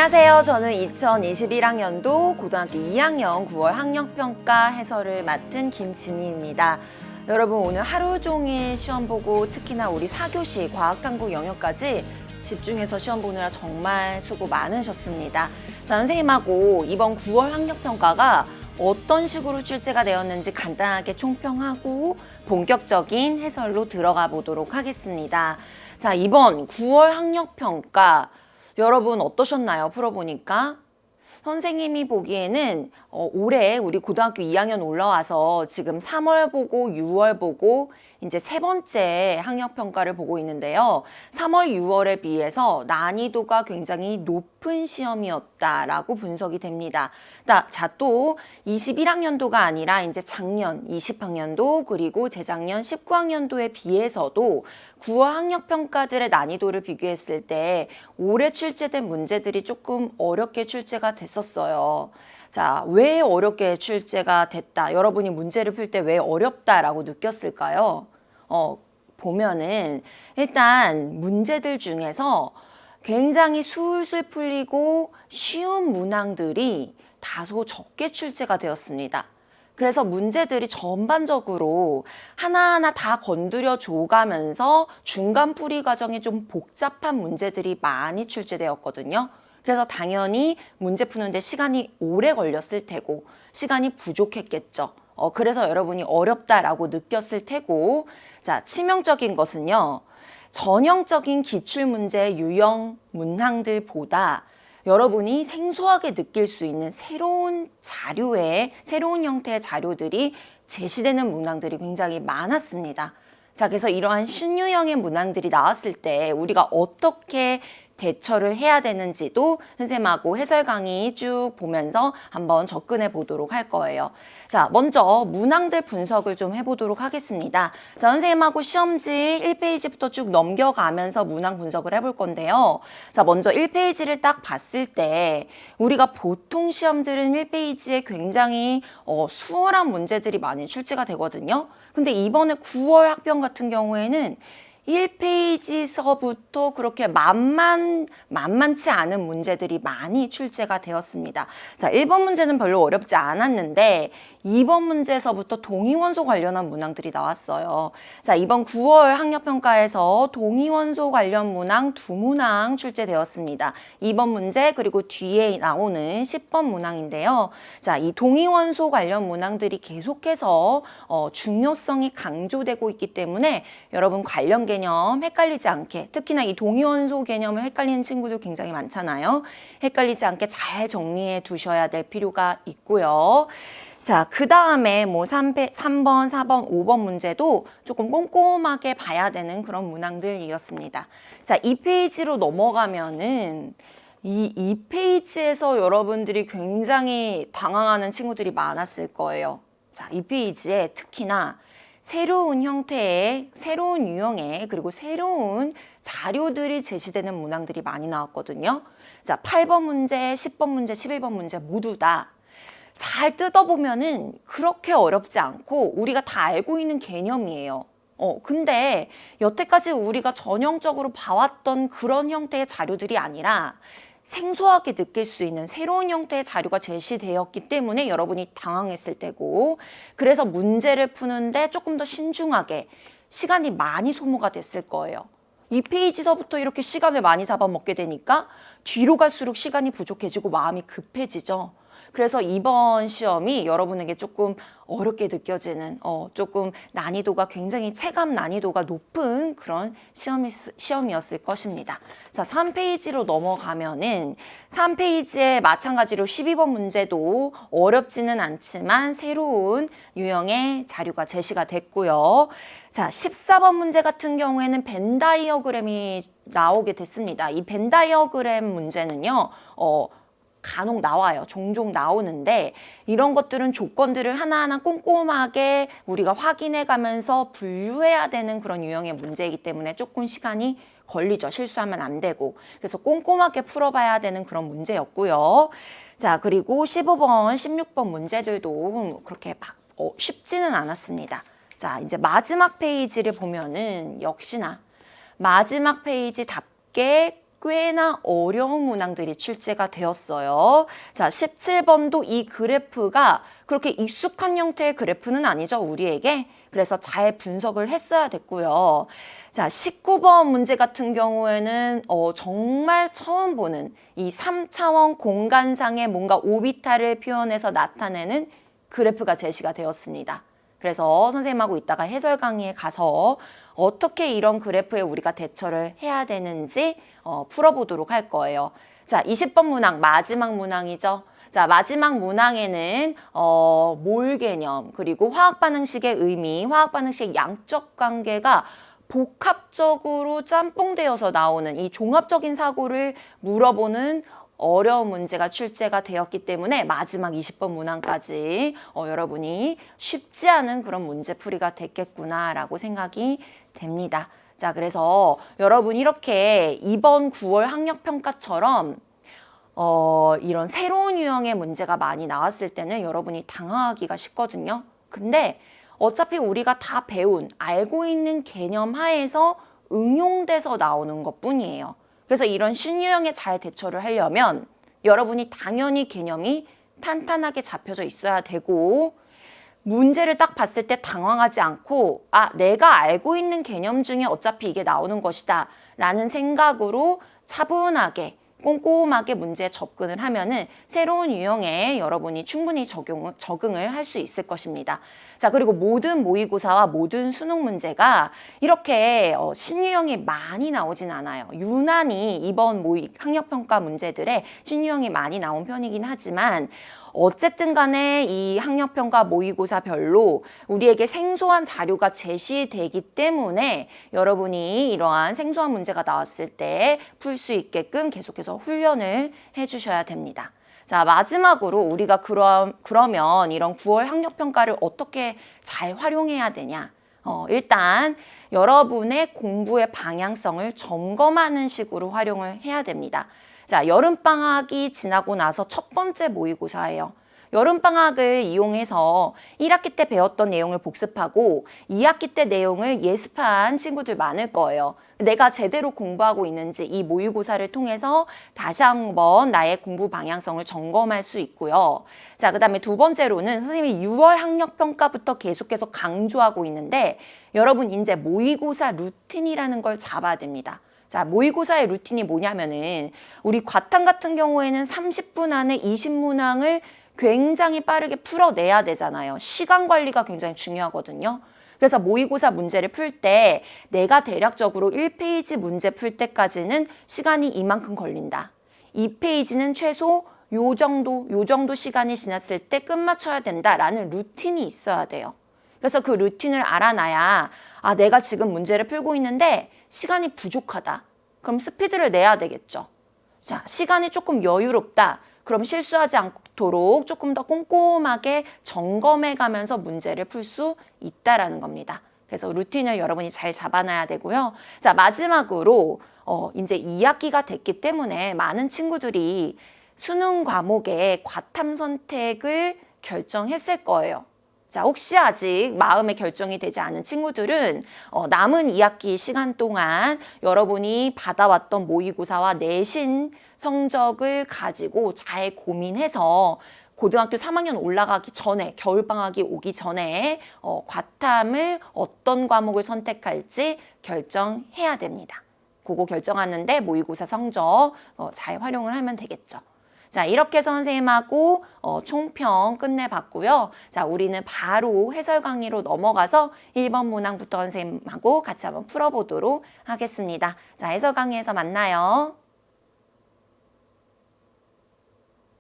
안녕하세요. 저는 2021학년도 고등학교 2학년 9월 학력평가 해설을 맡은 김진희입니다. 여러분, 오늘 하루 종일 시험 보고 특히나 우리 4교시 과학탐구 영역까지 집중해서 시험 보느라 정말 수고 많으셨습니다. 자, 선생님하고 이번 9월 학력평가가 어떤 식으로 출제가 되었는지 간단하게 총평하고 본격적인 해설로 들어가 보도록 하겠습니다. 자, 이번 9월 학력평가 여러분 어떠셨나요? 풀어보니까 선생님이 보기에는 올해 우리 고등학교 2학년 올라와서 지금 3월 보고 6월 보고 이제 세 번째 학력평가를 보고 있는데요. 3월, 6월에 비해서 난이도가 굉장히 높은 시험이었다라고 분석이 됩니다. 자, 또 21학년도가 아니라 이제 작년 20학년도 그리고 재작년 19학년도에 비해서도 9월 학력평가들의 난이도를 비교했을 때 올해 출제된 문제들이 조금 어렵게 출제가 됐었어요. 자, 왜 어렵게 출제가 됐다? 여러분이 문제를 풀 때 왜 어렵다라고 느꼈을까요? 보면은 일단 문제들 중에서 굉장히 술술 풀리고 쉬운 문항들이 다소 적게 출제가 되었습니다. 그래서 문제들이 전반적으로 하나하나 다 건드려 줘가면서 중간 풀이 과정이 좀 복잡한 문제들이 많이 출제되었거든요. 그래서 당연히 문제 푸는데 시간이 오래 걸렸을 테고 시간이 부족했겠죠. 그래서 여러분이 어렵다라고 느꼈을 테고, 자, 치명적인 것은요. 전형적인 기출문제 유형 문항들보다 여러분이 생소하게 느낄 수 있는 새로운 형태의 자료들이 제시되는 문항들이 굉장히 많았습니다. 자, 그래서 이러한 신유형의 문항들이 나왔을 때 우리가 어떻게 대처를 해야 되는지도 선생님하고 해설 강의 쭉 보면서 한번 접근해 보도록 할 거예요. 자, 먼저 문항들 분석을 좀 해보도록 하겠습니다. 자, 선생님하고 시험지 1페이지부터 쭉 넘겨가면서 문항 분석을 해볼 건데요. 자, 먼저 1페이지를 딱 봤을 때 우리가 보통 시험들은 1페이지에 굉장히 수월한 문제들이 많이 출제가 되거든요. 근데 이번에 9월 학평 같은 경우에는 1페이지서부터 그렇게 만만치 않은 문제들이 많이 출제가 되었습니다. 자, 1번 문제는 별로 어렵지 않았는데 2번 문제에서부터 동위원소 관련한 문항들이 나왔어요. 자, 이번 9월 학력평가에서 동위원소 관련 문항 2문항 출제되었습니다. 2번 문제 그리고 뒤에 나오는 10번 문항인데요. 자, 이 동위원소 관련 문항들이 계속해서 중요성이 강조되고 있기 때문에 여러분 관련 개념 헷갈리지 않게, 특히나 이 동위원소 개념을 헷갈리는 친구들 굉장히 많잖아요. 헷갈리지 않게 잘 정리해 두셔야 될 필요가 있고요. 자, 그 다음에 뭐 3번, 4번, 5번 문제도 조금 꼼꼼하게 봐야 되는 그런 문항들이었습니다. 자, 2페이지로 넘어가면은 이 2페이지에서 여러분들이 굉장히 당황하는 친구들이 많았을 거예요. 자, 2페이지에 특히나 새로운 형태의, 새로운 유형의, 그리고 새로운 자료들이 제시되는 문항들이 많이 나왔거든요. 자, 8번 문제, 10번 문제, 11번 문제 모두 다 잘 뜯어보면은 그렇게 어렵지 않고 우리가 다 알고 있는 개념이에요. 근데 여태까지 우리가 전형적으로 봐왔던 그런 형태의 자료들이 아니라 생소하게 느낄 수 있는 새로운 형태의 자료가 제시되었기 때문에 여러분이 당황했을 때고, 그래서 문제를 푸는데 조금 더 신중하게 시간이 많이 소모가 됐을 거예요. 이 페이지서부터 이렇게 시간을 많이 잡아먹게 되니까 뒤로 갈수록 시간이 부족해지고 마음이 급해지죠. 그래서 이번 시험이 여러분에게 조금 어렵게 느껴지는 조금 난이도가 굉장히 체감 난이도가 높은 그런 시험이었을 것입니다. 자, 3페이지로 넘어가면은 3페이지에 마찬가지로 12번 문제도 어렵지는 않지만 새로운 유형의 자료가 제시가 됐고요. 자, 14번 문제 같은 경우에는 벤 다이어그램이 나오게 됐습니다. 이 벤 다이어그램 문제는요. 간혹 나와요. 종종 나오는데 이런 것들은 조건들을 하나하나 꼼꼼하게 우리가 확인해 가면서 분류해야 되는 그런 유형의 문제이기 때문에 조금 시간이 걸리죠. 실수하면 안 되고. 그래서 꼼꼼하게 풀어봐야 되는 그런 문제였고요. 자, 그리고 15번, 16번 문제들도 그렇게 막 쉽지는 않았습니다. 자, 이제 마지막 페이지를 보면은 역시나 마지막 페이지 답게 꽤나 어려운 문항들이 출제가 되었어요. 자, 17번도 이 그래프가 그렇게 익숙한 형태의 그래프는 아니죠, 우리에게. 그래서 잘 분석을 했어야 됐고요. 자, 19번 문제 같은 경우에는 정말 처음 보는 이 3차원 공간상의 뭔가 오비탈을 표현해서 나타내는 그래프가 제시가 되었습니다. 그래서 선생님하고 이따가 해설 강의에 가서 어떻게 이런 그래프에 우리가 대처를 해야 되는지 풀어보도록 할 거예요. 자, 20번 문항, 마지막 문항이죠. 자, 마지막 문항에는 몰 개념, 그리고 화학 반응식의 의미, 화학 반응식의 양적 관계가 복합적으로 짬뽕되어서 나오는 이 종합적인 사고를 물어보는 어려운 문제가 출제가 되었기 때문에 마지막 20번 문항까지 여러분이 쉽지 않은 그런 문제풀이가 됐겠구나라고 생각이 됩니다. 자, 그래서 여러분 이렇게 이번 9월 학력평가처럼 이런 새로운 유형의 문제가 많이 나왔을 때는 여러분이 당황하기가 쉽거든요. 근데 어차피 우리가 다 배운, 알고 있는 개념 하에서 응용돼서 나오는 것뿐이에요. 그래서 이런 신유형에 잘 대처를 하려면 여러분이 당연히 개념이 탄탄하게 잡혀져 있어야 되고 문제를 딱 봤을 때 당황하지 않고 내가 알고 있는 개념 중에 어차피 이게 나오는 것이다 라는 생각으로 차분하게 꼼꼼하게 문제에 접근을 하면은 새로운 유형에 여러분이 충분히 적응을 할 수 있을 것입니다. 자, 그리고 모든 모의고사와 모든 수능 문제가 이렇게 신유형이 많이 나오진 않아요. 유난히 이번 학력평가 문제들에 신유형이 많이 나온 편이긴 하지만 어쨌든 간에 이 학력평가 모의고사별로 우리에게 생소한 자료가 제시되기 때문에 여러분이 이러한 생소한 문제가 나왔을 때 풀 수 있게끔 계속해서 훈련을 해주셔야 됩니다. 자, 마지막으로 우리가 그러면 이런 9월 학력평가를 어떻게 잘 활용해야 되냐? 일단 여러분의 공부의 방향성을 점검하는 식으로 활용을 해야 됩니다. 자, 여름방학이 지나고 나서 첫 번째 모의고사예요. 여름방학을 이용해서 1학기 때 배웠던 내용을 복습하고 2학기 때 내용을 예습한 친구들 많을 거예요. 내가 제대로 공부하고 있는지 이 모의고사를 통해서 다시 한번 나의 공부 방향성을 점검할 수 있고요. 자, 그다음에 두 번째로는 선생님이 6월 학력평가부터 계속해서 강조하고 있는데 여러분 이제 모의고사 루틴이라는 걸 잡아야 됩니다. 자, 모의고사의 루틴이 뭐냐면은 우리 과탐 같은 경우에는 30분 안에 20문항을 굉장히 빠르게 풀어내야 되잖아요. 시간 관리가 굉장히 중요하거든요. 그래서 모의고사 문제를 풀 때 내가 대략적으로 1페이지 문제 풀 때까지는 시간이 이만큼 걸린다. 2페이지는 최소 요 정도 시간이 지났을 때 끝마쳐야 된다라는 루틴이 있어야 돼요. 그래서 그 루틴을 알아놔야 내가 지금 문제를 풀고 있는데 시간이 부족하다. 그럼 스피드를 내야 되겠죠. 자, 시간이 조금 여유롭다. 그럼 실수하지 않도록 조금 더 꼼꼼하게 점검해 가면서 문제를 풀 수 있다라는 겁니다. 그래서 루틴을 여러분이 잘 잡아놔야 되고요. 자, 마지막으로 이제 2학기가 됐기 때문에 많은 친구들이 수능 과목의 과탐 선택을 결정했을 거예요. 자, 혹시 아직 마음의 결정이 되지 않은 친구들은 남은 2학기 시간 동안 여러분이 받아왔던 모의고사와 내신 성적을 가지고 잘 고민해서 고등학교 3학년 올라가기 전에, 겨울방학이 오기 전에 과탐을 어떤 과목을 선택할지 결정해야 됩니다. 그거 결정하는데 모의고사 성적 잘 활용을 하면 되겠죠. 자, 이렇게 해서 선생님하고 총평 끝내봤고요. 자, 우리는 바로 해설 강의로 넘어가서 1번 문항부터 선생님하고 같이 한번 풀어보도록 하겠습니다. 자, 해설 강의에서 만나요.